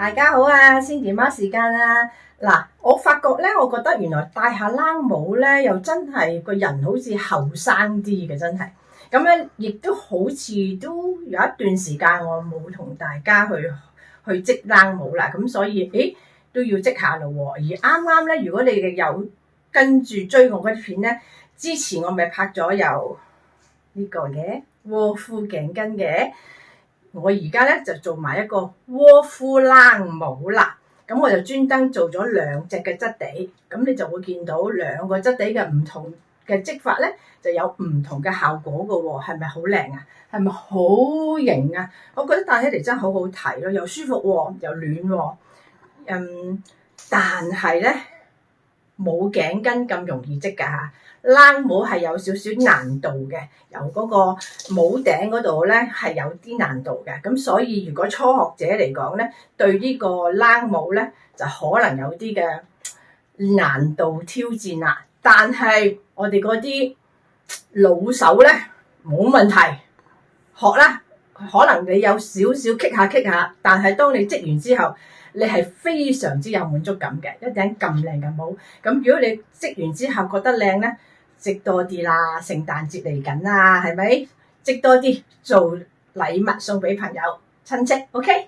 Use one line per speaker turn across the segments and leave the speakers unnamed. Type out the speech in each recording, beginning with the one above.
大家好啊，Cindy媽時間啊！嗱，我發覺咧，我覺得原來戴下冷帽咧，又真係個人好似後生啲嘅，真係。咁咧，亦都好似都有一段時間我冇同大家去織冷帽啦，咁所以都要織下咯喎。而啱啱咧，如果你哋有跟住追我嗰啲片咧，之前我咪拍咗有呢個嘅窩夫頸巾嘅。我而家咧就做埋一個窩夫冷帽啦，咁我就專登做咗兩隻嘅質地，咁你就會見到兩個質地嘅唔同嘅織法咧，就有唔同嘅效果㗎喎，係咪好靚啊？係咪好型啊？我覺得戴起嚟真係好好睇咯，又舒服喎，又暖喎，但係咧冇頸巾咁容易織㗎嚇。冷帽係有少少難度嘅，由嗰個帽頂嗰度咧係有啲難度嘅，咁所以如果初學者嚟講咧，對呢個冷帽咧就可能有啲嘅難度挑戰啦。但係我哋嗰啲老手咧冇問題，學啦，可能你有少少棘下，但係當你織完之後，你係非常之有滿足感嘅，一頂咁靚嘅帽。咁如果你織完之後覺得靚咧，織多啲啦，聖誕節嚟緊啦，係咪？織多啲做禮物送俾朋友親戚 ，OK？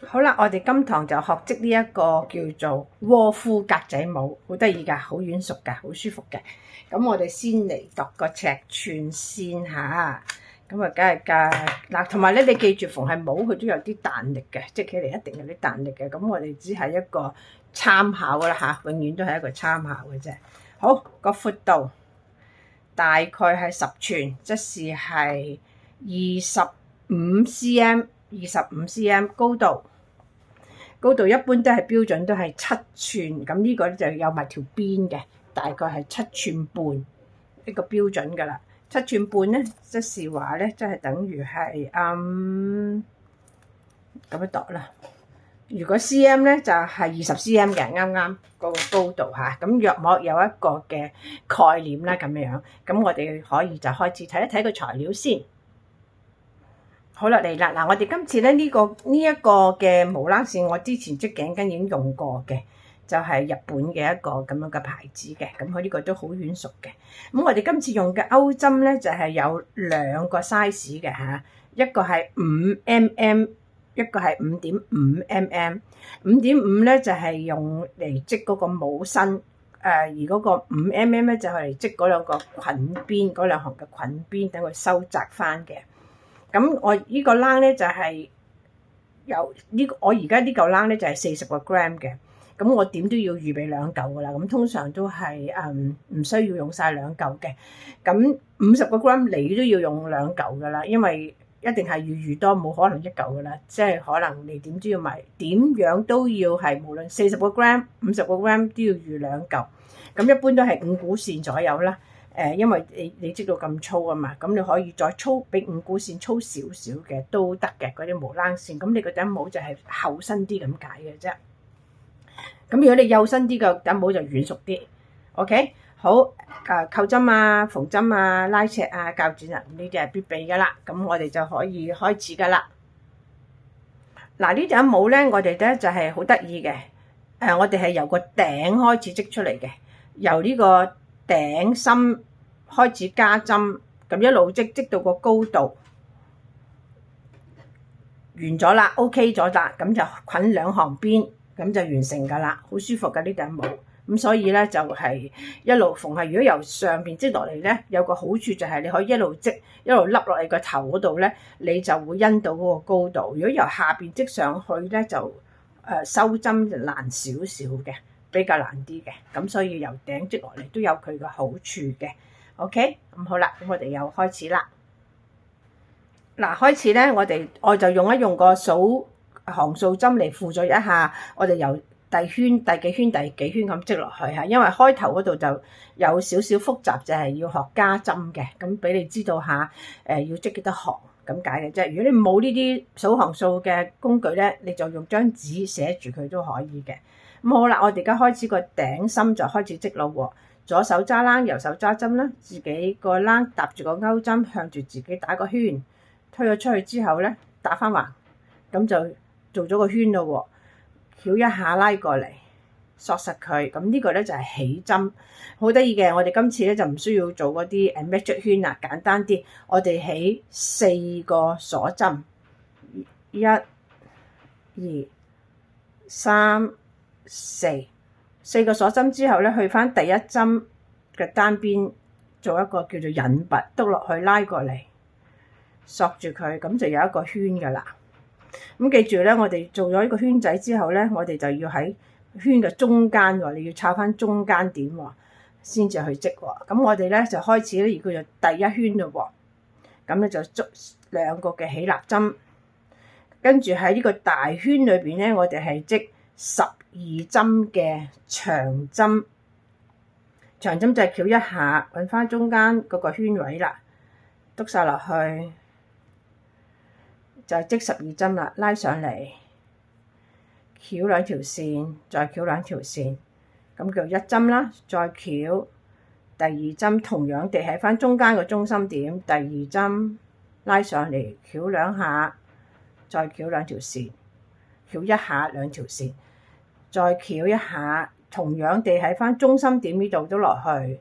好啦，我哋今堂就學織呢一個叫做窩夫格仔帽，好得意㗎，好軟熟㗎，好舒服嘅。咁我哋先嚟度個尺寸先嚇，咁啊梗係㗎嗱，同埋咧你記住，逢係帽佢都有啲彈力嘅，織起嚟一定有啲彈力嘅。咁我哋只係一個參考啦嚇，永遠都係一個參考嘅啫。好，個闊度大概係10寸，即係25 cm。高度一般都係標準都係7寸，咁呢個咧就有埋條邊嘅，大概係7寸半呢個標準㗎啦。7寸半咧，即係話咧，即係等於係咁樣度啦。如果 cm 咧就係20 cm 嘅，啱啱個高度嚇，咁約莫有一個嘅概念啦咁樣。咁我哋可以就開始睇一睇個材料先。好啦，嚟啦嗱，我哋今次咧呢一個嘅毛冷線，我之前織頸巾已經用過嘅，就係日本嘅一個咁樣嘅牌子嘅，咁佢呢個都好軟熟嘅。咁我哋今次用嘅鈎針咧就係有兩個 size 嘅嚇，一個係5mm，一個係5.5mm。5.5咧就係用嚟織嗰個帽身，而嗰個5mm咧就係嚟織嗰兩個裙邊，嗰兩行嘅裙邊，等佢收窄翻嘅。咁我呢個冷咧就係有呢個，我而家呢嚿冷咧就係40個 gram 嘅。咁我點都要預備兩嚿噶啦。咁通常都係唔需要用晒兩嚿嘅。咁50個 gram 你都要用兩嚿噶啦，因為一定係預多，冇可能一嚿噶啦。即係可能你點都要買，點樣都要係無論40個 gram、50個 gram 都要預兩嚿。咁一般都係5股線左右啦。因為你織到咁粗啊嘛，咁你可以再粗，比5股線粗少少嘅都得嘅，嗰啲毛冷線。咁你個頂帽就係厚身啲咁解嘅啫。咁如果你幼身啲嘅頂帽就軟熟啲。OK， 好，扣針啊、縫針啊、拉尺啊、鉸剪啊，呢啲係必備噶啦。咁我哋就可以開始噶啦。嗱，呢頂帽咧，我哋咧就係好得意嘅。我哋係由個頂開始織出嚟嘅，由呢個頂心開始加針，咁一路織到個高度完咗啦 ，OK 咗啦，咁就捆兩行邊，咁就完成噶啦，好舒服噶呢頂帽。咁所以咧就係一路縫係，如果由上邊織落嚟咧，有個好處就係你可以一路織一路笠落嚟個頭嗰度咧，你就會因到嗰個高度。如果由下邊織上去咧，就收針就難少少嘅。比較難啲嘅，咁所以由頂織落嚟都有佢嘅好處嘅。OK， 咁好啦，咁我哋又開始啦。嗱，開始咧，我就用一用個數行數針嚟輔助一下，我哋由第幾圈咁織落去嚇。因為開頭嗰度就有少少複雜，就係要學加針嘅，咁俾你知道下要織幾多行咁解嘅啫。如果你冇呢啲數行數嘅工具咧，你就用張紙寫住佢都可以嘅。咁好啦，我哋而家開始個頂心就開始織咯喎。左手揸冷，右手揸針啦，自己個冷搭住個鈎針，向住自己打個圈，推咗出去之後咧，打翻橫，咁就做咗個圈咯喎，翹一下拉過嚟，索實佢。咁呢個咧就係起針，好得意嘅。我哋今次咧就唔需要做嗰啲magic圈啦，簡單啲。我哋起4個鎖針，1、2、3、4個鎖針之後咧，去翻第一針嘅單邊做一個叫做引拔，篤落去拉過嚟，索住佢，咁就有一個圈噶啦。咁記住咧，我哋做咗呢個圈仔之後咧，我哋就要喺圈嘅中間喎，你要抄翻中間點喎，先至去織喎。咁我哋咧就開始咧，叫做第一圈咯喎。咁咧就捉2個嘅起立針，跟住喺呢個大圈裏邊咧，我哋係織12針嘅長針。長針就係翹一下，揾翻中間嗰個圈位啦，篤晒落去。就係織12針啦，拉上嚟，翹2條線，再翹2條線，咁叫1針啦。再翹第2針，同樣地喺翻中間個中心點，第2針拉上嚟，翹2下，再翹2條線，翹一下2條線，再翹一下，同樣地喺翻中心點呢度都落去，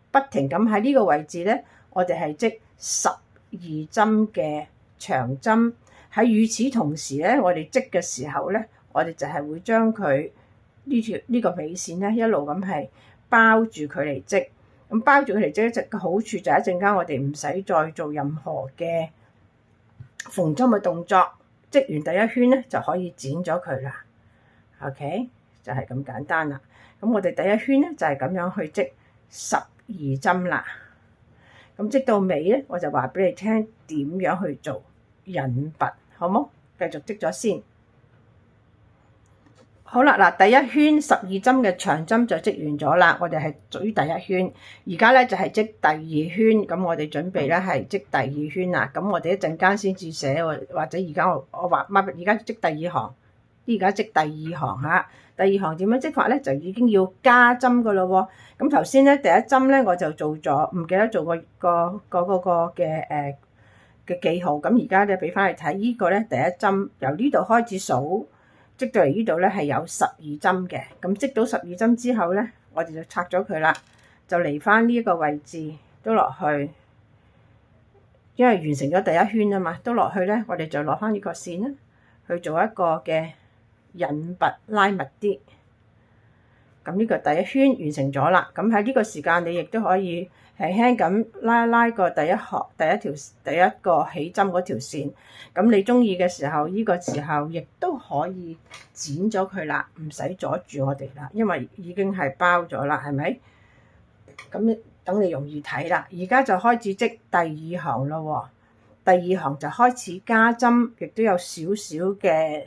不停咁喺呢個位置咧，我哋係織12針嘅長針。喺與此同時咧，我哋織嘅時候咧，我哋就係會將佢呢個尾線咧一路咁係包住佢嚟織。咁包住佢嚟織嘅好處就係一陣間我哋唔使再做任何嘅縫針嘅動作，織完第一圈咧就可以剪咗佢啦。OK， 就係咁簡單啦。咁我哋第一圈咧就係咁樣去織12針啦。咁織到尾咧，我就話俾你聽點樣去做引拔，好冇？繼續織咗先。好啦，嗱，第一圈12針嘅長針就織完咗啦。我哋係屬於第一圈，而家咧就係織第2圈。咁我哋準備咧係織第2圈啦。咁我哋一陣間先至寫，或者而家我話而家織第2行，而家織第2行嚇。第2行點樣織法咧？就已經要加針噶咯喎。咁頭先咧第一針咧我就做咗，唔記得做個嘅記號。咁而家咧俾翻你睇，呢個咧第一針由呢度開始數，織到嚟呢度咧係有12針嘅。咁織到12針之後咧，我哋就拆咗佢啦，就嚟翻呢一個位置都落去，因為完成咗第一圈啊嘛，都落去咧，我哋就攞翻呢個線啦，去做一個嘅引拔，拉密啲。咁呢個第一圈完成咗啦。咁喺呢個時間你亦都可以輕輕咁拉個第一個起針嗰條線。咁你中意嘅時候，呢個時候亦都可以剪咗佢啦，唔使阻住我哋啦，因為已經係包咗啦，係咪？咁等你容易睇啦。而家就開始織第2行咯喎。第2行就開始加針，亦都有少少嘅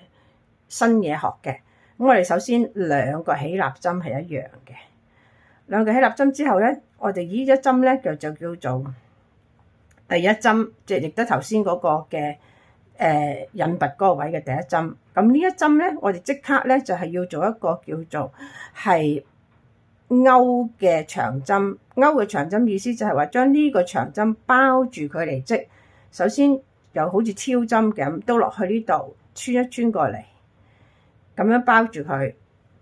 新嘢學嘅。咁我哋首先2個起立針係一樣嘅，2個起立針之後咧，我哋呢一針咧就叫做第1針，即係亦都頭先嗰個嘅引拔嗰個位嘅第1針。咁呢一針咧，我哋即刻咧就係要做一個叫做係勾嘅長針。勾嘅長針意思就係話將呢個長針包住佢嚟織。首先又好似挑針咁，都落去呢度穿一穿過嚟。咁樣包住佢，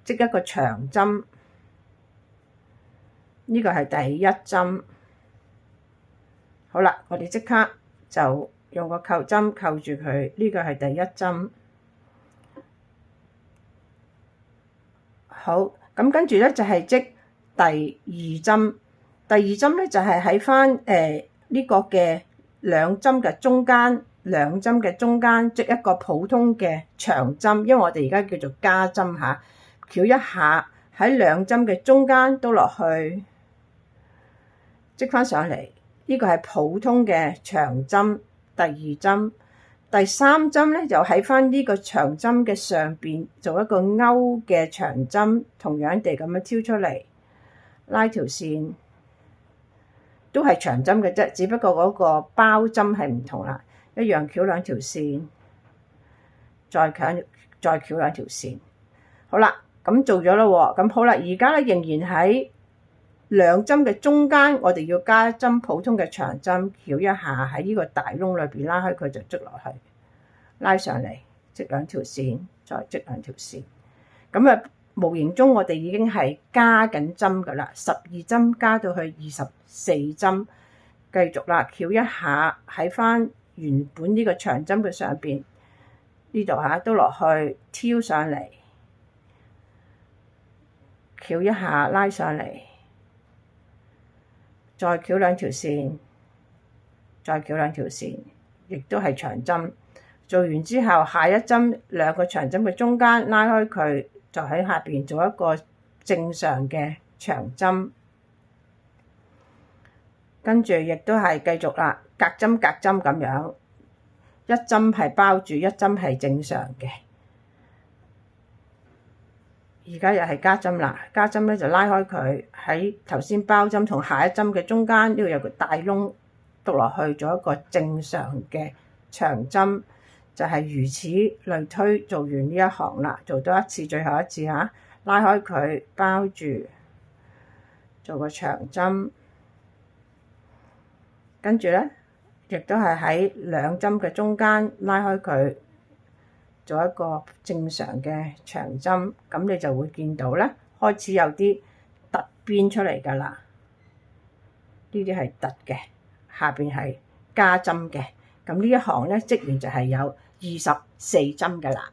織一個長針。呢個係第1針。好啦，我哋即刻就用個扣針扣住佢。呢個係第1針。好，咁跟住咧就係織第2針。第2針咧就係喺翻呢個嘅2針嘅中間。2針嘅中間織一個普通嘅長針，因為我哋而家叫做加針嚇，翹一下喺2針嘅中間都落去織翻上嚟。呢個係普通嘅長針。第2針。第3針咧就喺翻呢個長針嘅上邊做一個勾嘅長針，同樣地咁樣挑出嚟，拉條線，都係長針嘅啫，只不過嗰個包針係唔同啦。一樣翹2條線，再翹2條線。好啦，咁做咗啦喎。咁好啦，而家咧仍然喺2針嘅中間，我哋要加一針普通嘅長針，翹一下喺呢個大窿裏邊拉開佢就捉落去，拉上嚟織兩條線，再織兩條線。咁啊，無形中我哋已經係加緊針㗎啦，12針加到去24針，繼續啦，翹一下喺翻原本呢個長針嘅上邊呢度嚇，都落去挑上嚟，翹一下拉上嚟，再翹兩條線，再翹兩條線，亦都係長針。做完之後，下一針兩個長針嘅中間拉開佢，就喺下邊做一個正常嘅長針。跟住亦都係繼續啦，隔針隔針咁樣，一針係包住，一針係正常嘅。而家又係加針啦，加針咧就拉開佢，喺頭先包針同下一針嘅中間呢度有個大窿，篤落去做一個正常嘅長針，就係如此類推。做完呢一行啦，做多一次，最後一次嚇，拉開佢包住，做個長針。跟住咧，亦都係喺兩針嘅中間拉開佢，做一個正常嘅長針。咁你就會見到咧，開始有啲突邊出嚟㗎啦。呢啲係突嘅，下邊係加針嘅。咁呢一行咧，織完就係有24針㗎啦。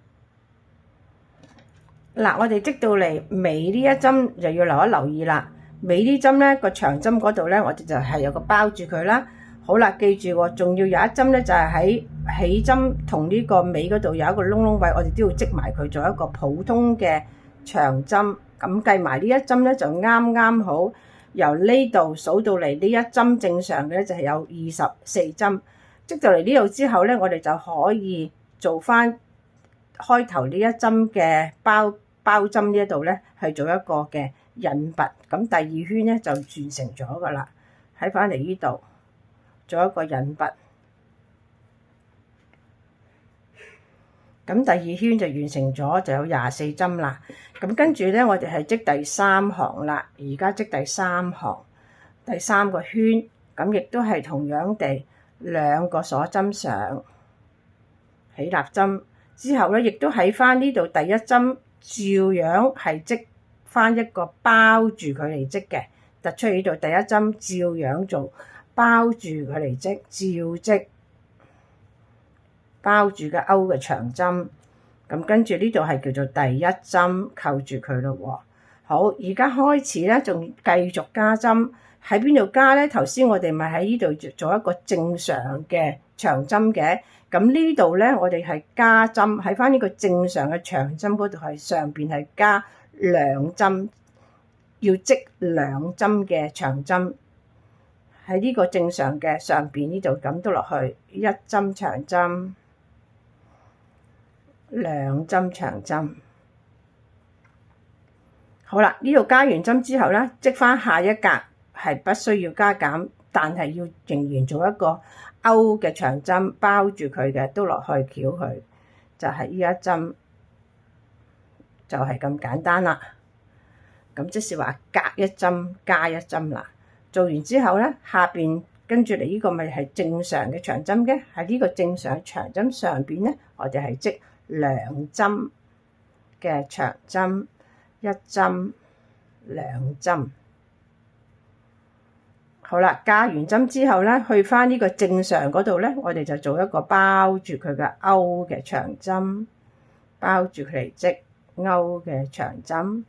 嗱，我哋織到嚟尾呢一針就要留意啦。尾呢針咧，個長針嗰度咧，我哋就係有個包住佢啦。好啦，記住喎，仲要有一針咧，就係喺起針同呢個尾嗰度有一個窿窿位，我哋都要織埋佢做一個普通嘅長針。咁計埋呢一針咧，就啱啱好由呢度數到嚟呢一針正常嘅咧，就係有24針。織到嚟呢度之後咧，我哋就可以做翻開頭呢一針嘅包針呢一度咧，係做一個嘅引拔。咁第二圈咧就完成咗噶啦，喺翻嚟呢度做一個引拔。咁第二圈就完成咗，就有24針啦。咁跟住咧，我哋係織第三行啦。而家織第三行，第三個圈，咁亦都係同樣地兩個鎖針上起立針之後咧，亦都喺翻呢度第一針照樣係織翻一個包住佢嚟織嘅，突出嚟呢度第一針照樣做包住佢嚟織，照織包住嘅勾嘅長針。咁跟住呢度係叫做第一針扣住佢咯喎。好，而家開始咧，仲繼續加針。喺邊度加咧？頭先我哋咪喺呢度做一個正常嘅長針嘅。咁呢度咧，我哋係加針喺翻呢個正常嘅長針嗰度，係上邊係加兩針，要織兩針嘅長針喺呢個正常嘅上邊呢度咁都落去，一針長針，兩針長針。好啦，呢度加完針之後咧，織翻下一格係不需要加減，但係要仍然做一個勾嘅長針包住佢嘅，都落去翹佢，就係呢一針，就係咁簡單啦。咁即是話隔一針加一針啦。做完之後咧，下邊跟住嚟呢個咪係正常嘅長針嘅，喺呢個正常長針上邊咧，我哋係織兩針嘅長針，一針兩針。好啦，加完針之後咧，去翻呢個正常嗰度咧，我哋就做一個包住佢嘅勾嘅長針，包住佢嚟織勾嘅長針。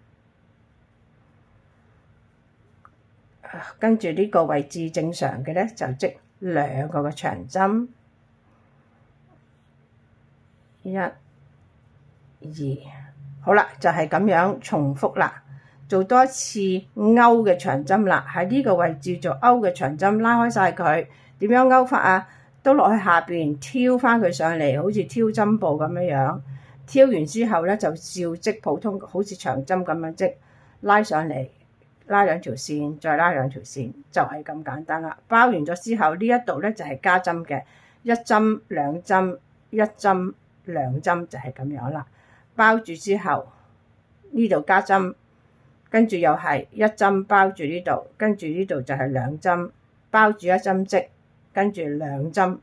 跟住呢個位置正常嘅咧，就織兩個嘅長針，一、二，好啦，就係咁樣重複啦。做多一次勾嘅長針啦，喺呢個位置做勾嘅長針，拉開晒佢。點樣勾法啊？都落去下邊挑翻佢上嚟，好似挑針布咁樣樣。挑完之後咧，就照織普通，好似長針咁樣織，拉上嚟，拉兩條線，再拉兩條線，就係咁簡單啦。包完咗之後，呢一度咧就係加針嘅，一針兩針，一針兩針，就係咁樣啦。包住之後，呢度加針。跟住又係一針包住呢度，跟住呢度就係兩針包住一針織，跟住兩針，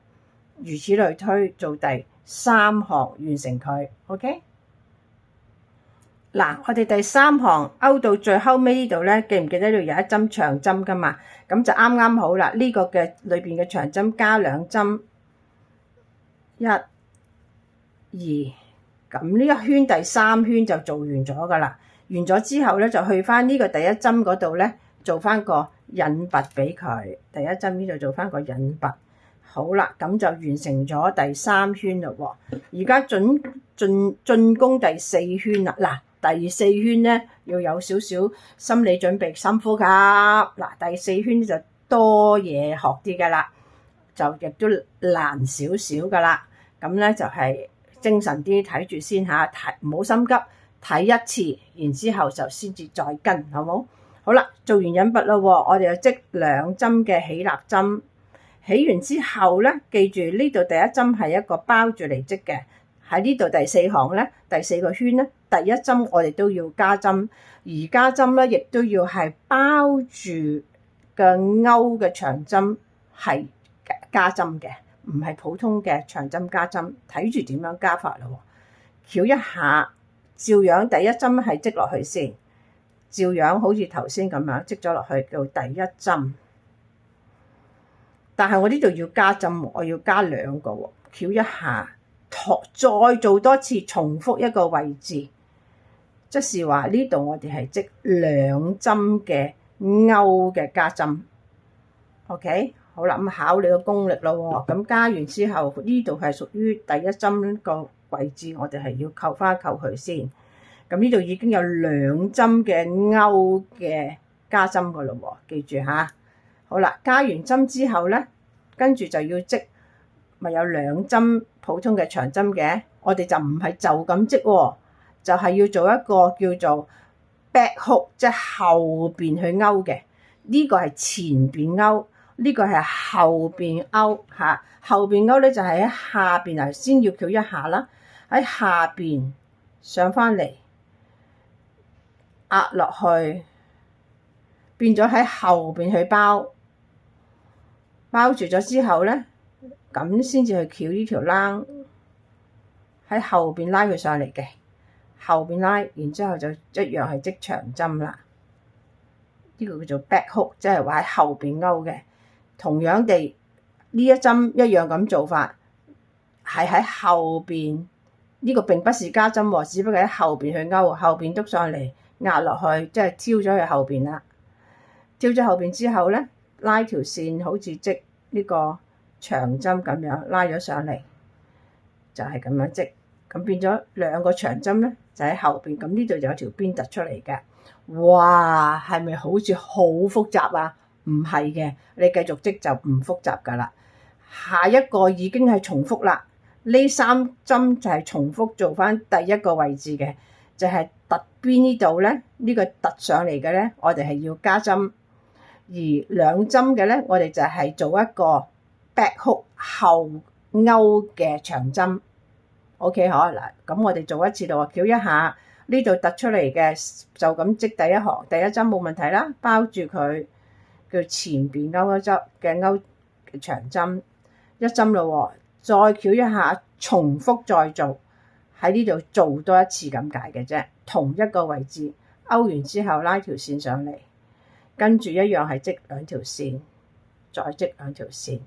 如此類推做第3行完成佢 ，OK？ 嗱，我哋第3行勾到最後尾呢度咧，記唔記得呢度有一針長針噶嘛？咁就啱啱好啦。呢個嘅裏邊嘅長針加2針，1、2，咁呢一圈第3圈就做完咗噶啦。完咗之後咧，就去翻呢個第一針嗰度咧，做翻個引拔俾佢。第一針呢度做翻個引拔，好啦，咁就完成咗第3圈嘞喎。而家進攻第4圈啦。嗱，第4圈咧要有少少心理準備，深呼吸。嗱，第4圈就多嘢學啲噶啦，就亦都難少少噶啦。咁咧就係精神啲睇住先嚇，唔好心急。睇一次，然之後就先至再跟，好冇？好啦，做完引拔啦喎，我哋就織2針嘅起立針。起完之後咧，記住呢度第一針係一個包住嚟織嘅。喺呢度第4行咧，第4個圈咧，第一針我哋都要加針，而加針咧亦都要係包住嘅勾嘅長針係加針嘅，唔係普通嘅長針加針。睇住點樣加法啦喎，翹一下。照樣第一針係織落去先，照樣好似頭先咁樣織咗落去叫第一針。但係我呢度要加針，我要加2個喎，翹一下，再做多次，重複一個位置，即是話呢度我哋係織2針嘅勾嘅加針。OK， 好啦，咁考你個功力咯喎。咁加完之後，呢度係屬於第一針個位置，我哋係要扣翻扣佢先。咁呢度已經有2針嘅勾嘅加針噶咯喎，記住嚇。好啦，加完針之後咧，跟住就要織，咪有2針普通嘅長針嘅，我哋就唔係就咁織喎，就係要做一個叫做 back hook， 即係後邊去勾嘅。呢個係前邊勾，呢個係後邊勾嚇。後邊勾咧就係喺下邊啊，先要翹一下啦，喺下邊上翻嚟壓落去，變咗喺後邊去包住咗之後咧，咁先至去翹呢條冷，喺後邊拉佢上嚟嘅，後邊拉，然之後就一樣係織長針啦。呢個叫做 back hook， 即係話喺後邊勾嘅。同樣地，呢一針一樣咁做法，係喺後邊。呢個並不是加針喎，只不過喺後邊去勾，後邊篤上嚟壓落去，即係挑咗去後邊啦。挑咗後邊之後咧，拉條線好似織呢個長針咁樣拉咗上嚟，就係咁樣織。咁變咗2個長針咧，就喺後邊。咁呢度就有條邊突出嚟嘅。哇，係咪好似好複雜啊？唔係嘅，你繼續織就唔複雜噶啦。下一個已經係重複啦。呢3針就係重複做翻第一個位置嘅，就係突邊呢度咧，呢個突上嚟嘅咧，我哋係要加針。而2針嘅咧，我哋就係做一個 back hook 後勾嘅長針。OK， 好嗱，咁我哋做一次咯，翹一下呢度突出嚟嘅，就咁織第一行第一針冇問題啦，包住佢叫前邊勾一針嘅勾嘅長針一針咯，再翹一下，重複再做喺呢度做多一次咁解嘅啫，同一個位置勾完之後拉條線上嚟，跟住一樣係織2條線，再織2條線，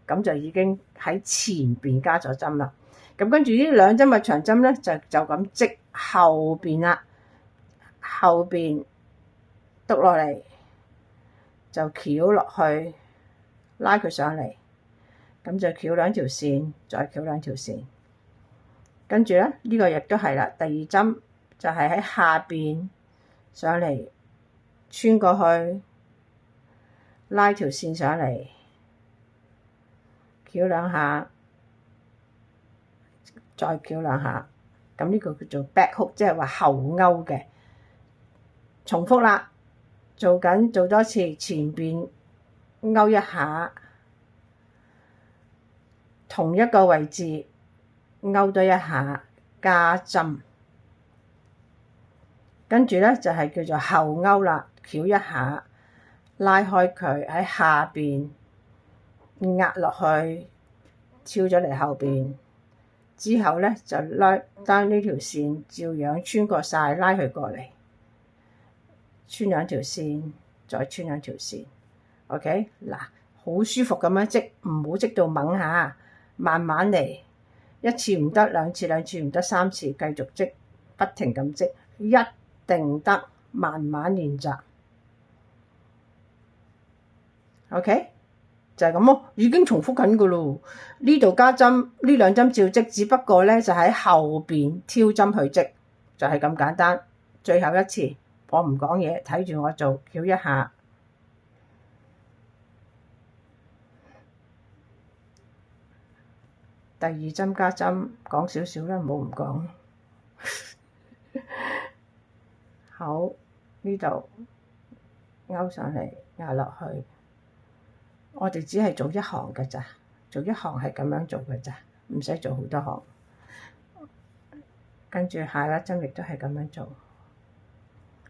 咁就已經喺前邊加咗針啦。咁跟住呢2針嘅長針咧，就咁織後邊啦，後邊篤落嚟就翹落去，拉佢上嚟，咁就翹2條線，再翹2條線。跟住咧，呢個亦都係啦，第2針就係喺下邊上嚟穿過去，拉條線上嚟，翹2下。再翹2下，咁呢個叫做 back hook， 即係話後勾嘅。重複啦，做多次，前邊勾一下，同一個位置勾多一下，加針。跟住咧就係叫做後勾啦，翹一下，拉開佢喺下邊壓落去，挑咗嚟後邊。之後咧就拉單呢條線，照樣穿過晒，拉佢過嚟，穿兩條線，再穿兩條線。OK， 嗱，好舒服咁樣織，唔好織到猛下，慢慢嚟，一次唔得，兩次唔得，三次繼續織，不停咁織，一定得，慢慢練習。OK。就係咁咯，已經重複緊噶咯。呢度加針，呢兩針照織，只不過咧就喺後邊挑針去織，就係咁簡單。最後一次，我唔講嘢，睇住我做，翹一下。第二針加針，講少少啦，唔好唔講。好，呢度勾上嚟，壓落去。我哋只係做一行㗎咋，做一行係咁樣做㗎咋，唔使做好多行。跟住下一針亦都係咁樣做，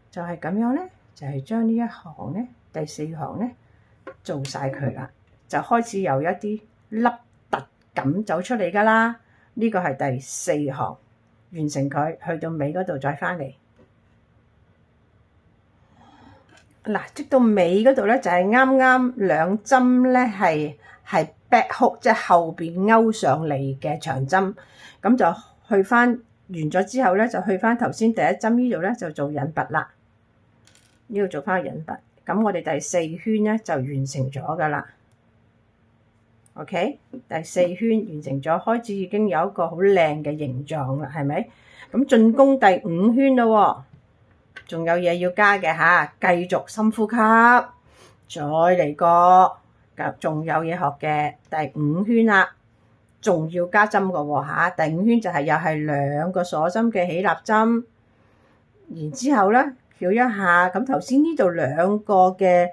就係咁樣咧，就係將呢一行咧，第四行咧做晒佢啦，就開始有一啲凹凸感走出嚟㗎啦。呢個係第四行，完成佢，去到尾嗰度再返嚟。嗱，織到尾嗰度咧，就係啱啱兩針咧係 back hook，即係後邊勾上嚟嘅長針，咁就去翻完咗之後咧，就去翻頭先第一針呢度咧就做引拔啦，呢度做翻個引拔，咁我哋第四圈咧就完成咗噶啦。OK， 第四圈完成咗，開始已經有一個好靚嘅形狀啦，係咪？咁進攻第五圈咯喎。仲有嘢要加嘅嚇，繼續深呼吸，再嚟過，仲有嘢學嘅第五圈啦，仲要加針嘅喎嚇。第五圈就係又係兩個鎖針嘅起立針，然之後咧翹一下，咁頭先呢度兩個嘅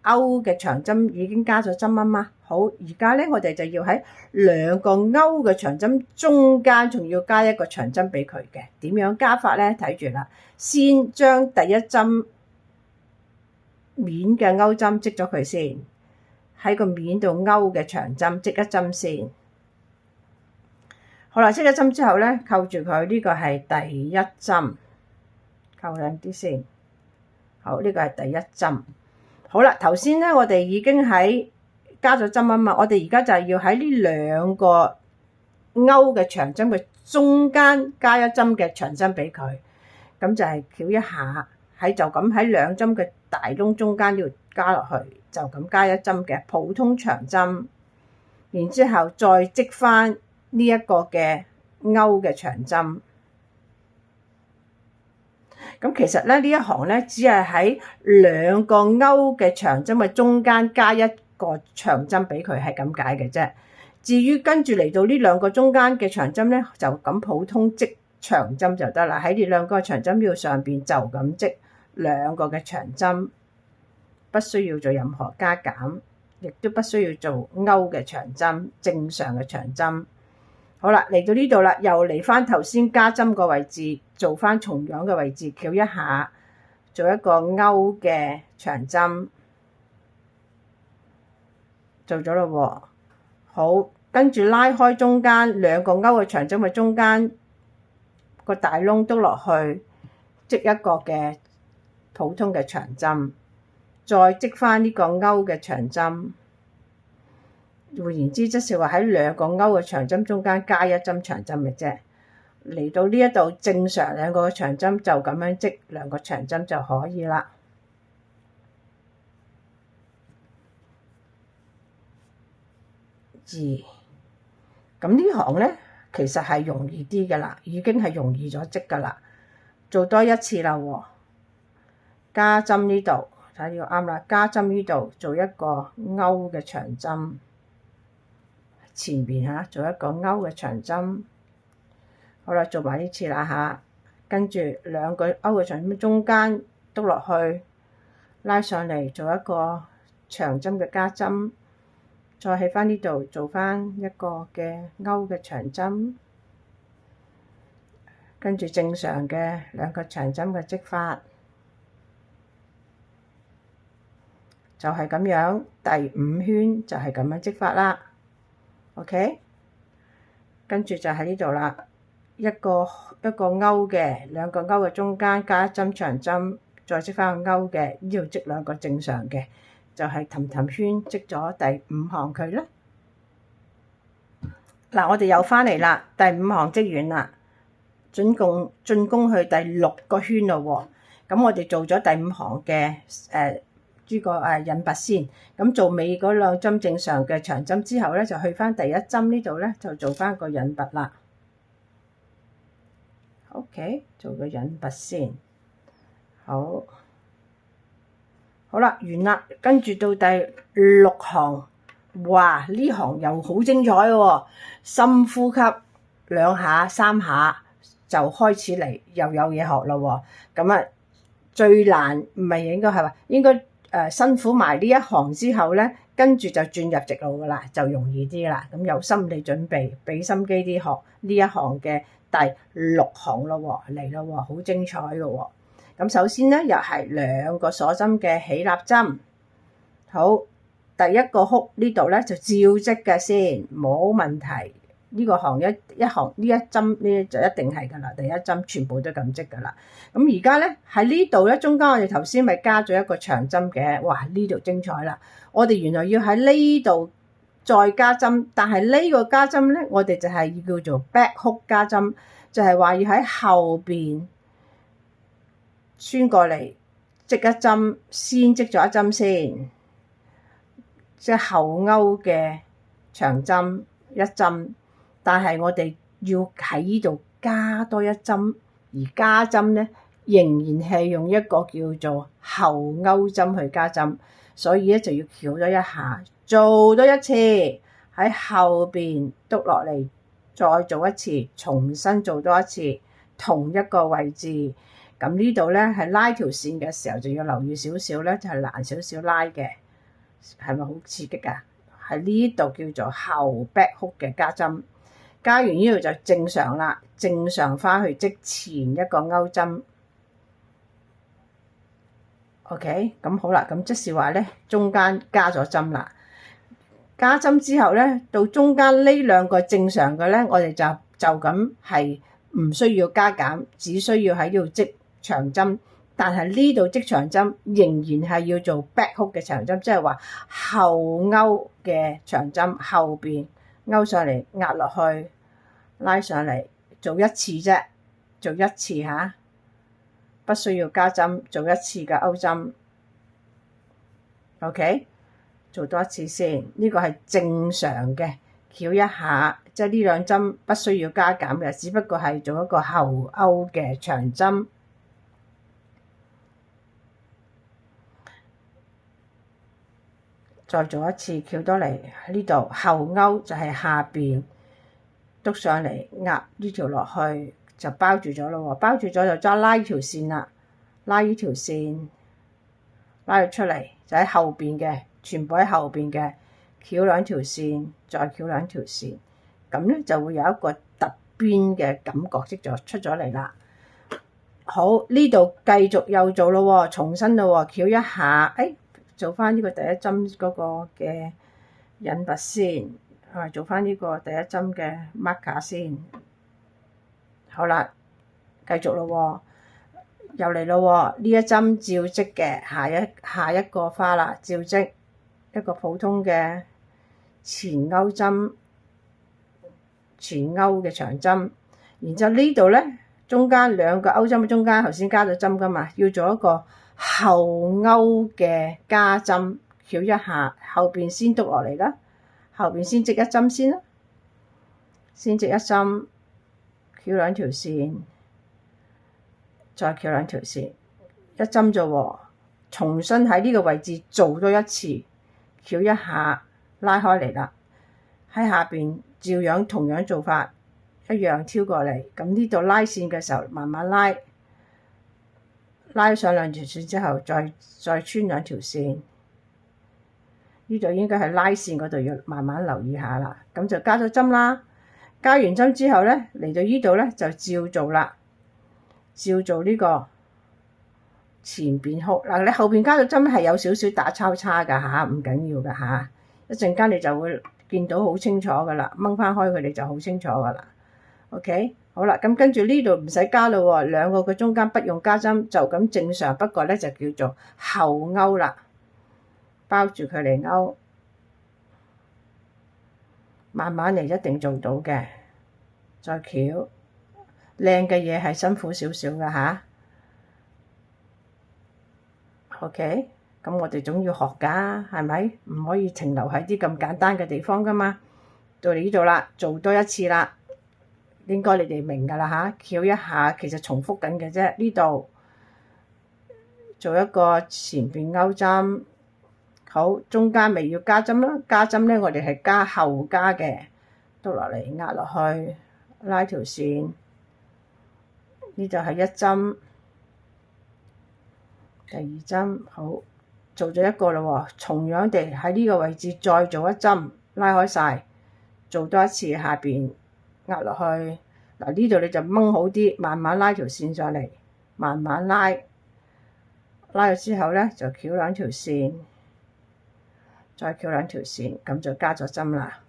勾嘅長針已經加咗針啊嘛。好，而家咧我哋就要喺兩個勾嘅長針中間，仲要加一個長針俾佢嘅。點樣加法咧？睇住啦，先將第一針面嘅勾針織咗佢先，喺個面度勾嘅長針織一針先。好啦，織一針之後咧，扣住佢，呢個係第一針，扣兩啲先。好，呢個係第一針。好啦，頭先咧我哋已經喺加咗針啊嘛，我哋而家就係要喺呢兩個勾嘅長針嘅中間加一針嘅長針俾佢，咁就係翹一下，就咁喺兩針嘅大窿中間要加落去，就咁加一針嘅普通長針，然之後再織翻呢一個嘅勾嘅長針。咁其實咧呢一行咧只係喺兩個勾嘅長針嘅中間加一個長針俾佢，係咁解嘅啫。至於跟住嚟到呢兩個中間嘅長針咧，就咁普通織長針就得啦。喺呢兩個長針呢度上邊就咁織兩個嘅長針，不需要做任何加減，亦都不需要做勾嘅長針，正常嘅長針。好啦，嚟到呢度啦，又嚟翻頭先加針個位置，做翻同樣嘅位置，翹一下，做一個勾嘅長針，做咗咯喎。好，跟住拉開中間兩個勾嘅長針嘅中間個大窿篤落去，織一個嘅普通嘅長針，再織翻呢個勾嘅長針。換言之，即係話喺兩個勾嘅長針中間加一針長針嘅啫。嚟到呢一度正常兩個長針就咁樣織兩個長針就可以啦。咁呢行咧其實係容易啲㗎啦，已經係容易咗織㗎啦。做多一次啦喎，加針呢度睇要啱啦，加針呢度做一個勾嘅長針。前邊嚇做一個勾嘅長針，好啦，做埋呢次啦嚇，跟住兩個勾嘅長針中間篤落去，拉上嚟做一個長針嘅加針，再喺翻呢度做翻一個嘅勾嘅長針，跟住正常嘅兩個長針嘅織法，就係咁樣，第五圈就係咁樣織法啦。OK，跟住就喺呢度啦，一個勾嘅，兩個勾嘅中間加一針長針，再織翻個勾嘅，呢度織兩個正常嘅，就係氹氹圈織咗第5行佢啦。嗱，我哋又翻嚟啦，第5行織完啦，進攻去第6個圈咯喎。咁我哋做咗第5行嘅呢個引拔先，咁做尾嗰2針正常嘅長針之後咧，就去翻第1針呢度咧，就做翻個引拔啦。OK， 做個引拔先，好啦，完啦，跟住到第6行，哇！呢行又好精彩喎，深呼吸2下3下就開始嚟，又有嘢學啦喎。咁啊，最難唔係應該係話應該辛苦埋呢一行之後咧，跟住就轉入直路噶啦，就容易啲啦。咁有心理準備，俾心機啲學呢一行嘅第6行咯喎，嚟咯喎，好精彩嘅喎。咁首先咧，又係2個鎖針嘅起立針。好，第1個哭呢度咧就照織嘅先，冇問題。呢個行一行呢一針呢就一定係噶啦，第1針全部都咁織噶啦。咁而家咧喺呢度咧，中間我哋頭先咪加咗一個長針嘅，哇！呢度精彩啦！我哋原來要喺呢度再加針，但係呢個加針咧，我哋就係要叫做 back hook 加針，就係話要喺後邊穿過嚟織一針，先織咗一針先，即係後勾嘅長針一針。但係我哋要喺呢度加多一針，而加針咧仍然係用一個叫做後勾針去加針，所以咧就要翹多一下，做多一次喺後邊篤落嚟，再做一次，重新做多一次同一個位置。咁呢度咧係拉條線嘅時候就要留意少少咧，就係難少少拉嘅，係咪好刺激啊？喺呢度叫做後 back hook 嘅加針。加完呢度就正常啦，正常翻去織前一個勾針。OK， 咁好啦，咁即是話咧，中間加咗針啦。加針之後咧，到中間呢2個正常嘅咧，我哋就咁係唔需要加減，只需要喺呢度織長針。但係呢度織長針仍然係要做 back hook 嘅長針，即係話後勾嘅長針，後邊勾上嚟壓落去。拉上嚟做一次啫，做一次嚇，不需要加針，做一次嘅勾針。OK， 做多一次先，呢個係正常嘅，翹一下，即係呢2針不需要加減嘅，只不過係做一個後勾嘅長針。再做一次，翹多嚟呢度後勾就係下邊。篤上嚟壓呢條落去就包住咗咯喎，包住咗就揸拉條線啦，拉呢條線拉佢出嚟就喺後邊嘅，全部喺後邊嘅，翹2條線，再翹2條線，咁咧就會有一個突邊嘅感覺，即咗出咗嚟啦。好，呢度繼續又做咯喎，重新咯喎，翹一下，做翻呢個第1針嗰個嘅引拔先。做翻呢個第1針嘅 marker 先，好啦，繼續咯喎，又嚟咯喎，呢一針照織嘅，下一個花啦，照織一個普通嘅前勾針，前勾嘅長針，然之後呢度咧中間2個勾針中間頭先加咗針噶嘛，要做一個後勾嘅加針，翹一下，後邊先篤落嚟啦。後邊先織一針先啦，先織一針，翹2條線，再翹2條線，一針啫喎。重新喺呢個位置做多一次，翹一下，拉開嚟啦。喺下邊照樣同樣做法，一樣挑過嚟。咁呢度拉線嘅時候，慢慢拉，拉上2條線之後，再穿2條線。呢度應該係拉線嗰度要慢慢留意下啦，咁就加咗針啦。加完針之後咧，嚟到呢度咧就照做啦，照做呢個前邊哭嗱。你後邊加咗針係有少少打交叉㗎嚇，唔緊要㗎嚇。一陣間你就會見到好清楚噶啦，掹翻開佢哋就好清楚噶啦。OK， 好啦，咁跟住呢度唔使加啦喎，兩個嘅中間不用加針，就咁正常，不過咧就叫做後勾啦，包住佢嚟勾，慢慢嚟一定做到嘅，再翹，靚嘅嘢係辛苦少少噶吓。OK， 咁我哋總要學㗎，係咪？唔可以停留喺啲咁簡單嘅地方㗎嘛。到嚟呢度啦，做多一次啦，應該你哋明㗎啦吓，翹一下，其實重複緊嘅啫。呢度做一個前邊勾針，好，中間咪要加針啦。加針咧，我哋係加後加嘅，篤落嚟壓落去，拉條線。呢度係一針。第二針，好，做咗一個啦喎，同樣地喺呢個位置再做一針，拉開晒，做多一次下邊壓落去。嗱，呢度你就掹好啲，慢慢拉條線上嚟，慢慢拉，拉咗之後咧就翹兩條線，再翹兩條線，咁就加咗針啦。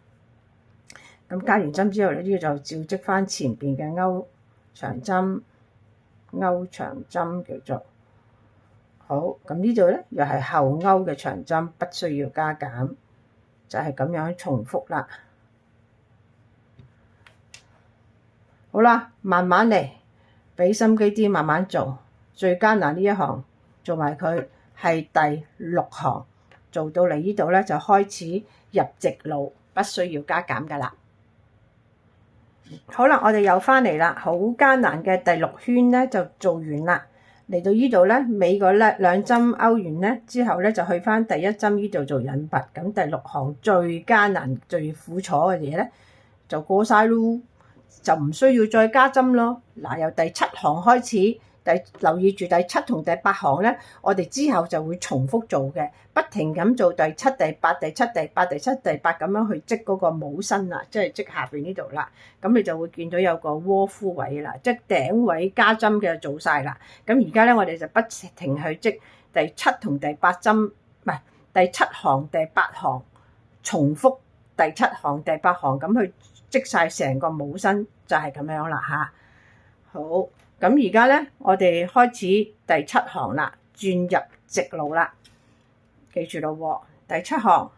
咁加完針之後，呢個就照織翻前邊嘅勾長針，勾長針叫做。好，咁呢度咧又係後勾嘅長針，不需要加減，就係咁樣重複啦。好啦，慢慢嚟，俾心機啲，慢慢做。最艱難呢一行做埋佢係第6行，做到嚟呢度咧就開始入直路，不需要加減噶啦。好啦，我哋又翻嚟啦，好艱難嘅第6圈咧就做完啦。嚟到呢度咧，尾嗰兩針勾完咧之後咧，就去翻第一針呢度做引拔。咁第6行最艱難、最苦楚嘅嘢咧，就過晒咯，就唔需要再加針咯。嗱，由第7行開始，留意住第7同第8行咧，我哋之後就會重複做嘅，不停咁做第7、第8、第7、第8、第7、第8咁樣去織嗰個帽身啦，即係織下邊呢度啦。咁你就會見到有個窩夫位啦，即係頂位加針嘅做晒啦。咁而家咧，我哋就不停去織第7同第8針，唔係第7行、第8行，重複第7行、第8行咁去織晒成個帽身，就係咁樣啦嚇。好。咁而家咧，我哋開始第7行啦，轉入直路啦。記住咯喎，第7行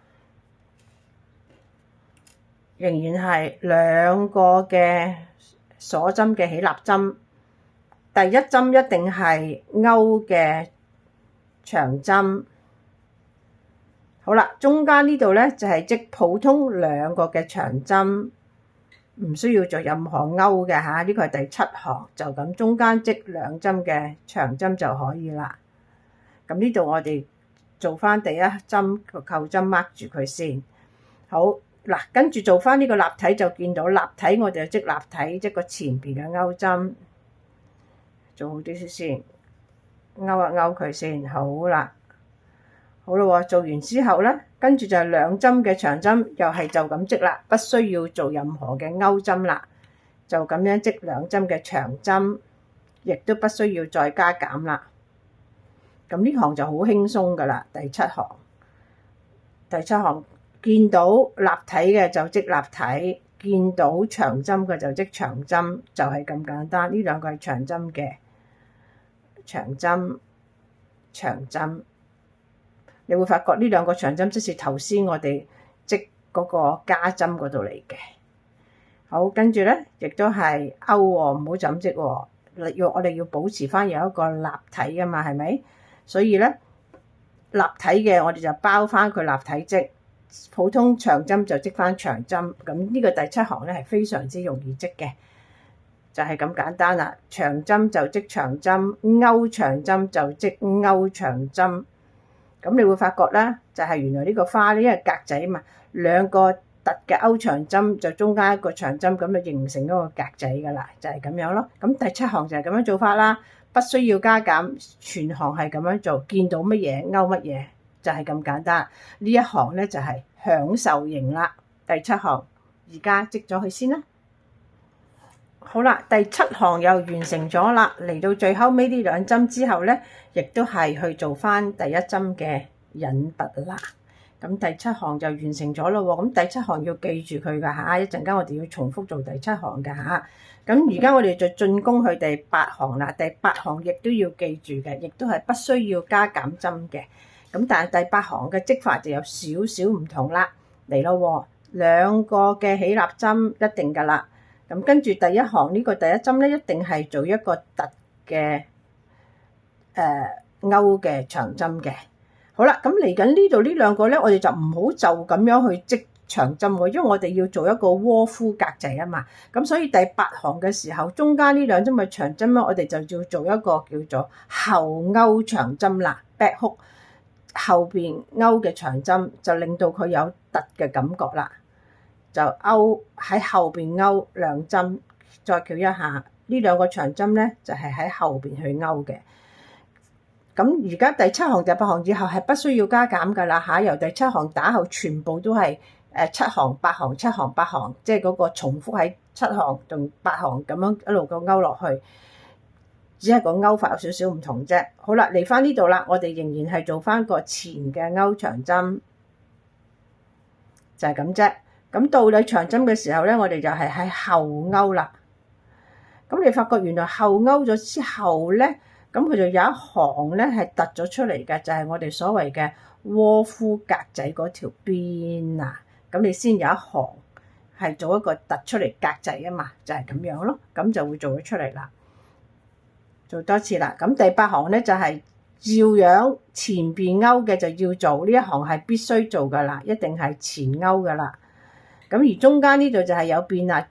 仍然係兩個嘅鎖針嘅起立針。第一針一定係勾嘅長針。好啦，中間呢度咧就係織普通兩個嘅長針。唔需要做任何勾嘅嚇，呢個係第7行，就咁中間織兩針嘅長針就可以啦。咁呢度我哋做翻第一針個扣針 mark 住佢先。好嗱，跟住做翻呢個立體就見到立體，我哋就織立體，織個前邊嘅勾針，做好啲先，勾一勾佢先。好啦，好啦喎，做完之後咧，跟住就係兩針嘅長針，又係就咁織啦，不需要做任何嘅勾針啦，就咁樣織兩針嘅長針，亦都不需要再加減啦。咁呢行就好輕鬆噶啦，第7行。第7行見到立體嘅就織立體，見到長針嘅就織長針，就係咁簡單。呢兩個係長針嘅長針，長針。你會發覺呢兩個長針即是頭先我哋織嗰個加針嗰度嚟嘅。好，跟住咧亦都係勾喎，唔好就咁織喎。我哋要保持翻有一個立體噶嘛，係咪？所以咧立體嘅我哋就包翻佢立體織，普通長針就織翻長針。咁呢個第7行咧係非常之容易織嘅，就係咁簡單啦。長針就織長針，勾長針就織勾長針。咁你會發覺咧，就係原來呢個花咧，因為格仔嘛，兩個突嘅勾長針就中間一個長針，咁就形成嗰個格仔噶啦，就係咁樣咯。咁第7行就係咁樣做法啦，不需要加減，全行係咁樣做，見到乜嘢勾乜嘢，就係咁簡單。呢一行咧就係享受型啦。第7行而家織咗佢先啦。好啦，第7行又完成咗啦，嚟到最後尾呢兩針之後咧，亦都係去做翻第一針嘅引拔啦。咁第七行就完成咗咯喎。咁第七行要記住佢㗎嚇，一陣間我哋要重複做第七行㗎嚇。咁而家我哋就進攻去第八行啦。第八行亦都要記住嘅，亦都係不需要加減針嘅。咁但係第八行嘅織法就有少少唔同啦。嚟咯喎，兩個嘅起立針一定㗎啦。咁跟住第一行呢個第一針咧，一定係做一個突嘅勾嘅長針嘅。好啦，咁嚟緊呢度呢兩個咧，我哋就唔好就咁樣去織長針喎，因為我哋要做一個窩夫格仔啊嘛。咁所以第八行嘅時候，中間呢兩針嘅長針咧，我哋就要做一個叫做後勾長針啦 ，back hook 後邊勾嘅長針，就令到佢有突嘅感覺啦。就勾喺後邊勾兩針，再翹一下，呢兩個長針咧就係喺後邊去勾嘅。咁而家第七行、第八行以後係不需要加減㗎啦嚇，由第七行打後全部都係七行、八行、七行、八行，即係嗰個重複喺七行同八行咁樣一路咁勾落去，只係個勾法有少少唔同啫。好啦，嚟翻呢度啦，我哋仍然係做翻個前嘅勾長針，就係咁啫。咁到你長針嘅時候咧，我哋就係喺後勾啦。咁你發覺原來後勾咗之後咧，咁佢就有一行咧係突咗出嚟嘅，就係我哋所謂嘅窩夫格仔嗰條邊啊。咁你先有一行係做一個突出嚟格仔啊嘛，就係咁樣咯。咁就會做咗出嚟啦。做多次啦。咁第八行咧就係照樣前邊勾嘅就要做，呢一行係必須做噶啦，一定係前勾噶啦。咁而中間呢度就係有變啦。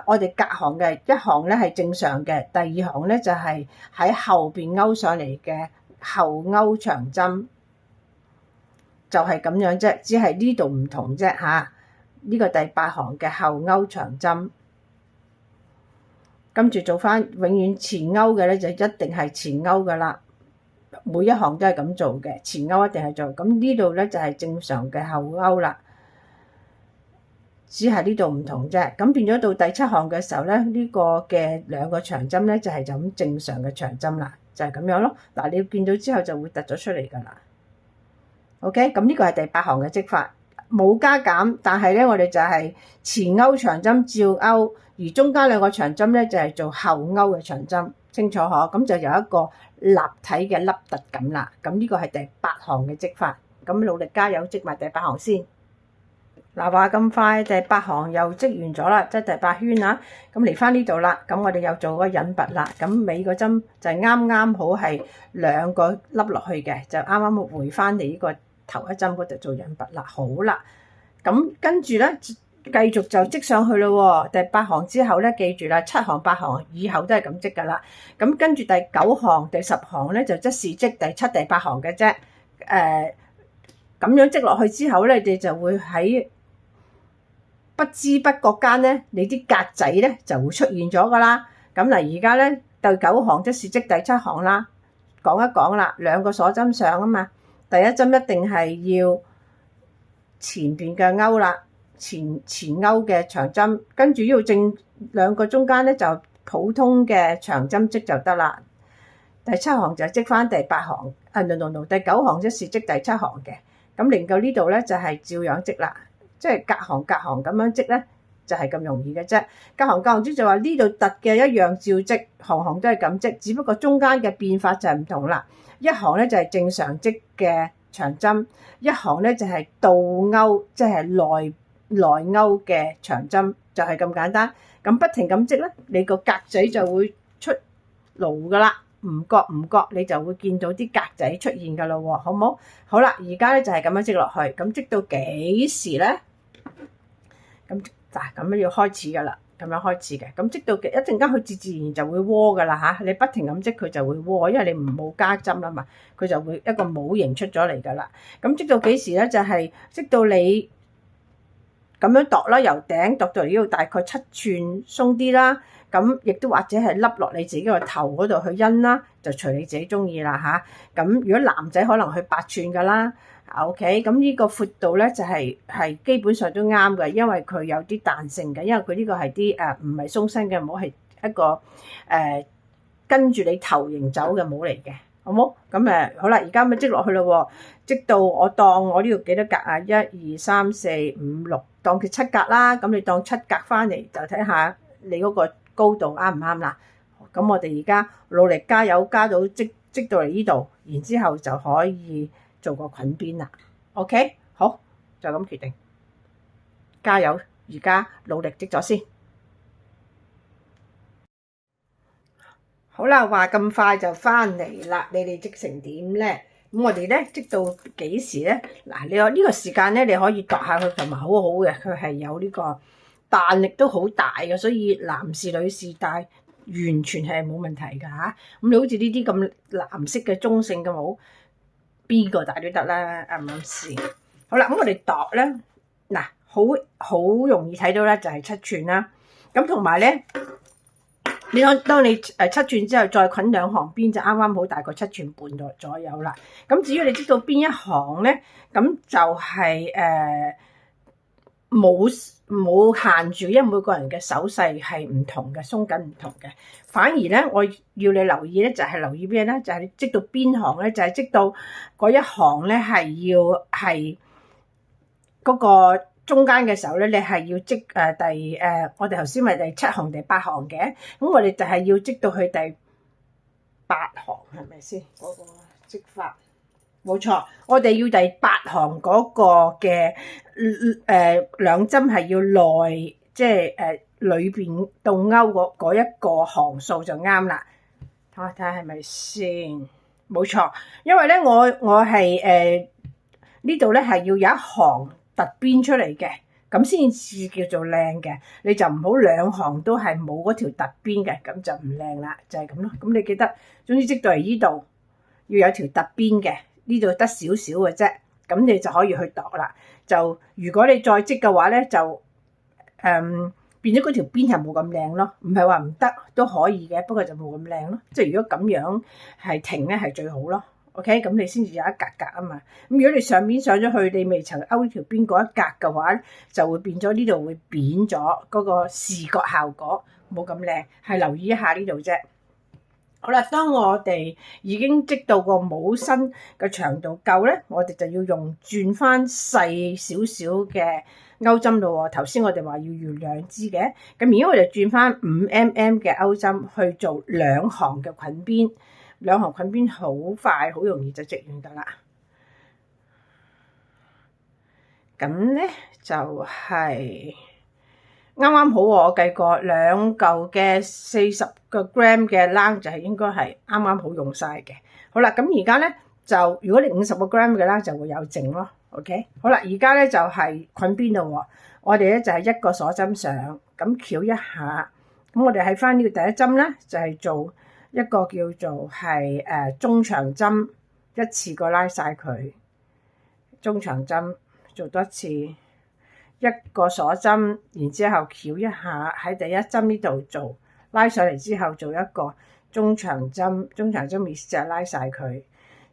我哋隔行嘅一行咧係正常嘅，第二行咧就係喺後邊勾上嚟嘅後勾長針，就係咁樣啫，只係呢度唔同啫嚇。呢個第八行嘅後勾長針，跟住做翻永遠前勾嘅咧就一定係前勾噶啦，每一行都係咁做嘅，前勾一定係做。咁呢度咧就係正常嘅後勾啦。只係呢度唔同啫，咁變咗到第七行嘅時候咧，呢個嘅兩個長針咧就係就咁正常嘅長針啦，就係咁樣咯。嗱，你見到之後就會突咗出嚟㗎啦。OK，咁呢個係第八行嘅織法，冇加減，但係咧我哋就係前勾長針照勾，而中間兩個長針咧就係做後勾嘅長針，清楚嗬？咁就有一個立體嘅凹凸感啦。咁呢個係第八行嘅織法，咁努力加油織埋第八行先。嗱，話咁快，第八行又織完咗啦，即係第八圈啦。咁嚟翻呢度啦，咁我哋又做個引拔啦。咁尾個針就係啱啱好係兩個凹落去嘅，就啱啱回翻嚟呢個頭一針嗰度做引拔啦。好啦，咁跟住咧繼續就織上去咯。第八行之後咧，記住啦，七行八行以後都係咁織噶啦。咁跟住第九行、第十行咧就即是織第七、第八行嘅啫。咁樣織落去之後咧，你就會喺不知不覺間咧，你啲格仔咧就會出現咗噶啦。咁嗱，而家咧第九行即是織第七行啦。講一講啦，兩個鎖針上啊嘛。第一針一定係要前邊嘅勾啦，前勾嘅長針，跟住呢度正兩個中間咧就普通嘅長針織就得啦。第七行就織翻第八行，第九行即是織第七行嘅。咁嚟到呢度咧就係照樣織啦。即係隔行咁樣織咧，就係咁容易嘅啫。隔行織就話呢度突嘅一樣照織，行都係咁織，只不過中間嘅變法就係唔同啦。一行咧就係正常織嘅長針，一行咧就係倒勾，即係內勾嘅長針，就係咁簡單。咁不停咁織咧，你個格仔就會出爐噶啦。唔覺你就會見到啲格仔出現噶咯喎，好唔好？好啦，而家咧就係咁樣織落去，咁織到幾時咧？咁樣要開始噶啦，咁樣開始嘅，咁織到一陣間佢自然就會窩噶啦嚇，你不停咁織佢就會窩，因為你唔冇加針啦嘛，佢就會一個模型出咗嚟噶啦。咁織到幾時咧？就係織到你咁樣度啦，由頂度到呢度大概7寸鬆啲啦。咁亦都或者係笠落你自己個頭嗰度去因啦，就隨你自己中意啦嚇。咁如果男仔可能去8寸噶啦。OK， 咁呢個闊度咧就係基本上都啱嘅，因為佢有啲彈性嘅，因為佢呢個係啲唔係鬆身嘅帽，係一個跟住你頭型走嘅帽嚟嘅。好冇？咁誒好啦，而家咪織落去咯喎，織到我當我呢度幾多格啊？1、2、3、4、5、6，當佢7格啦。咁你當7格翻嚟就睇下你嗰個高度啱唔啱啦。咁我哋而家努力加油，加到織到嚟呢度，然之後就可以做個裙邊啦。OK， 好，就咁決定，加油！而家努力織咗先。好啦，話咁快就翻嚟啦，你哋織成點咧？咁我哋咧織到幾時咧？嗱，你話呢個時間咧，你可以度下佢，同埋好好嘅，佢係有呢個彈力都好大嘅，所以男士女士戴完全係冇問題㗎嚇。咁你好似呢啲咁藍色嘅中性嘅帽，邊個戴都得啦，啱唔啱先？好啦，咁我哋度咧，嗱，好容易睇到咧，就係7寸啦。咁同埋咧。你當你7寸之後再捆兩行邊就啱啱好大概7寸半左右啦。咁至於你織到邊一行咧，咁就係冇限住，因為每個人嘅手勢係唔同嘅，鬆緊唔同嘅。反而咧，我要你留意咧，就係留意咩咧？就係織到邊行咧，就係織到嗰一行咧係要係嗰個。中間嘅時候咧，你係要織我哋頭先咪第7行第8行嘅，咁我哋就係要織到去第8行，係咪先？嗰個織法冇錯，我哋要第8行嗰個嘅兩針係要內，即係裏邊到勾嗰一個行數就啱啦。睇下係咪先？冇錯，因為咧我係呢度咧係要有一行突邊出嚟嘅，咁先至叫做靚嘅。你就唔好兩行都係冇嗰條突邊嘅，咁就唔靚啦，就係咁咯。咁你記得，總之織到嚟呢度要有條突邊嘅，呢度得少少嘅啫，咁你就可以去度啦。就如果你再織嘅話咧，就變咗嗰條邊係冇咁靚咯，唔係話唔得都可以嘅，不過就冇咁靚咯。即係如果咁樣係停咧，係最好咯。OK， 咁你先至有一格格啊嘛。咁如果你上面上咗去，你未曾勾條邊嗰一格嘅話，就會變咗呢度會扁咗，嗰個視覺效果冇咁靚。係留意一下呢度啫。好啦，當我哋已經織到個帽身嘅長度夠咧，我哋就要用轉翻細少少嘅鈎針咯喎。頭先我哋話要用2支嘅，咁而家我哋轉翻5mm嘅鈎針去做2行嘅裙邊。2行裙邊好快，好容易就織完㗎啦。咁咧就係啱啱好，我計過2嚿嘅40個 gram 嘅冷就係應該係啱啱好用晒嘅。好啦，咁而家咧就如果你50個 gram 嘅冷就會有剩咯。OK， 好啦，而家咧就係裙邊度喎。我哋咧就係一個鎖針上，咁翹一下。咁我哋喺翻呢個第一針咧，就係做一個叫做係中長針，一次過拉晒佢。中長針做多一次，一個鎖針，然之後翹一下喺第一針呢度做，拉上嚟之後做一個中長針，中長針意思就係拉晒佢，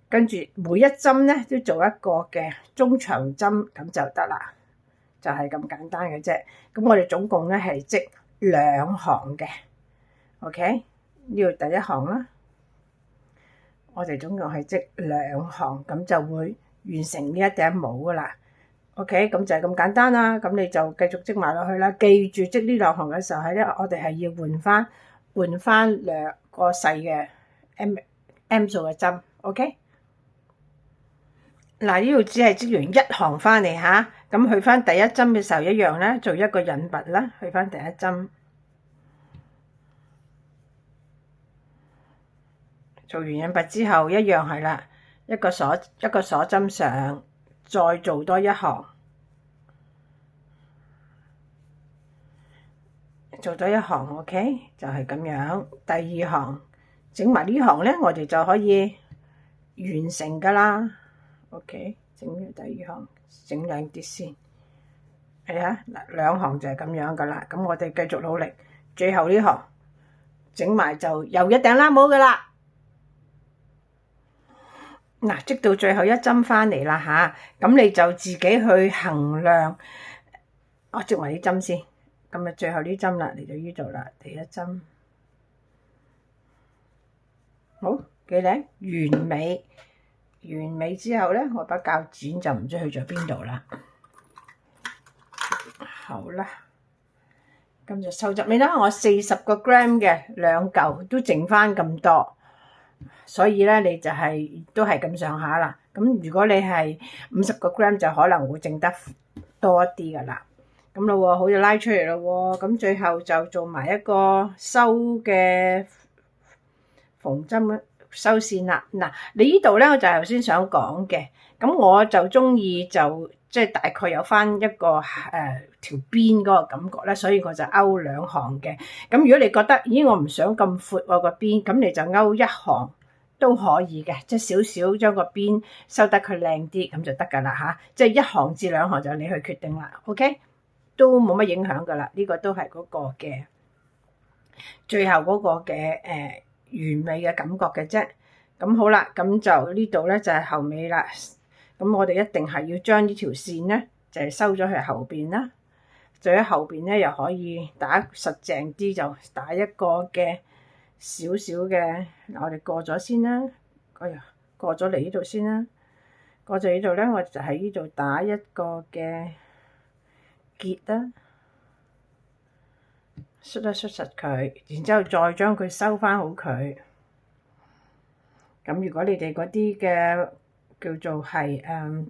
跟住每一針咧都做一個嘅中長針，咁就得啦，就係咁簡單嘅啫。咁我哋總共咧係織2行嘅 ，OK。呢度第一行啦，我哋總共係織2行，咁就會完成呢一頂帽噶啦。OK，咁就係咁簡單啦。咁你就繼續織埋落去啦。記住織呢2行嘅時候係咧，我哋係要換翻2個細嘅 M 數嘅針。OK，嗱呢度只係織完1行翻嚟吓，咁去翻第一針嘅時候一樣咧，做一個引拔啦，去翻第一針。做完引拔之後一樣係啦，一個鎖針上，再做多1行，做多1行 OK， 就係咁樣。第2行整埋呢行咧，我哋就可以完成噶啦。OK， 整完第2行，整靚啲先。係啊，嗱2行就係咁樣噶啦。咁我哋繼續努力，最後呢行整埋就又一頂冷帽噶啦。嗱，織到最後一針翻嚟啦吓，咁你就自己去衡量。我織埋呢針先，咁啊最後呢針啦，嚟到呢度啦，第一針，好幾靚，完美。完美之後咧，我把鉸剪就唔知去咗邊度啦。好啦，咁就收集。你睇下我40個 gram 嘅2嚿都剩翻咁多，所以咧你就都係咁上下啦。咁如果你係50個 gram 就可能會剩得多一啲噶啦。咁咯喎，好似拉出嚟咯喎。咁最後就做埋一個收嘅縫針收線啦。嗱，你呢度咧我就頭先想講嘅，咁我就中意就即係大概有翻一個條邊嗰個感覺咧，所以我就勾2行嘅。咁如果你覺得咦我唔想咁闊喎個邊，咁你就勾1行都可以嘅，即係少少將個邊收得佢靚啲咁就得噶啦嚇。即係1行至2行就你去決定啦。OK， 都冇乜影響噶啦，呢個都係嗰個嘅最後嗰個嘅完美嘅感覺嘅啫。咁好啦，咁就呢度咧就係後尾啦。咁我哋一定係要將呢條線咧就係收咗去後邊啦。就喺後邊咧又可以打實淨啲，就打一個嘅少少嘅。我哋過咗先啦。哎呀，過咗嚟呢度先啦。過咗呢度咧，我就喺呢度打一個嘅結啦，縮一縮實佢，然之後再將佢收翻好佢。咁如果你哋嗰啲嘅叫做係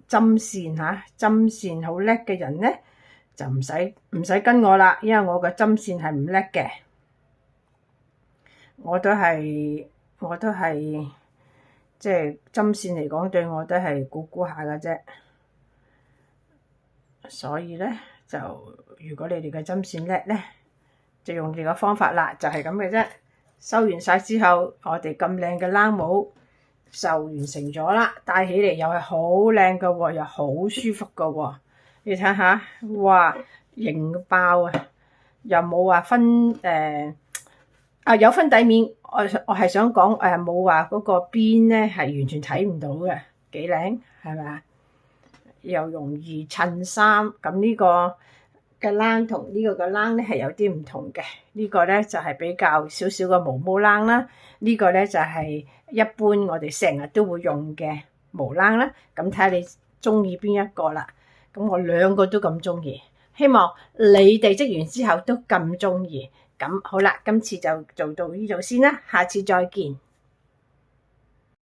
針線嚇，針線好叻嘅人咧，就唔使跟我啦，因為我嘅針線係唔叻嘅，我都係即係針線嚟講，對我都係估下嘅啫。所以咧就如果你哋嘅針線叻咧，就用你個方法啦，就係咁嘅啫。收完晒之後，我哋咁靚嘅冷帽就完成咗啦，戴起嚟又係好靚嘅喎，又好舒服嘅喎。你睇下，哇，型爆啊！又冇話分有分底面，我係想講冇話嗰個邊咧係完全睇唔到嘅，幾靚係咪啊？又容易襯衫。咁呢個嘅冷同呢個嘅冷咧係有啲唔同嘅。呢個咧就係比較少少嘅毛毛冷啦，呢個咧就係一般我哋成日都會用嘅毛冷啦。咁睇下你中意邊一個啦。咁我2個都咁中意，希望你哋織完之後都咁中意。咁好啦，今次就做到呢度先啦，下次再見。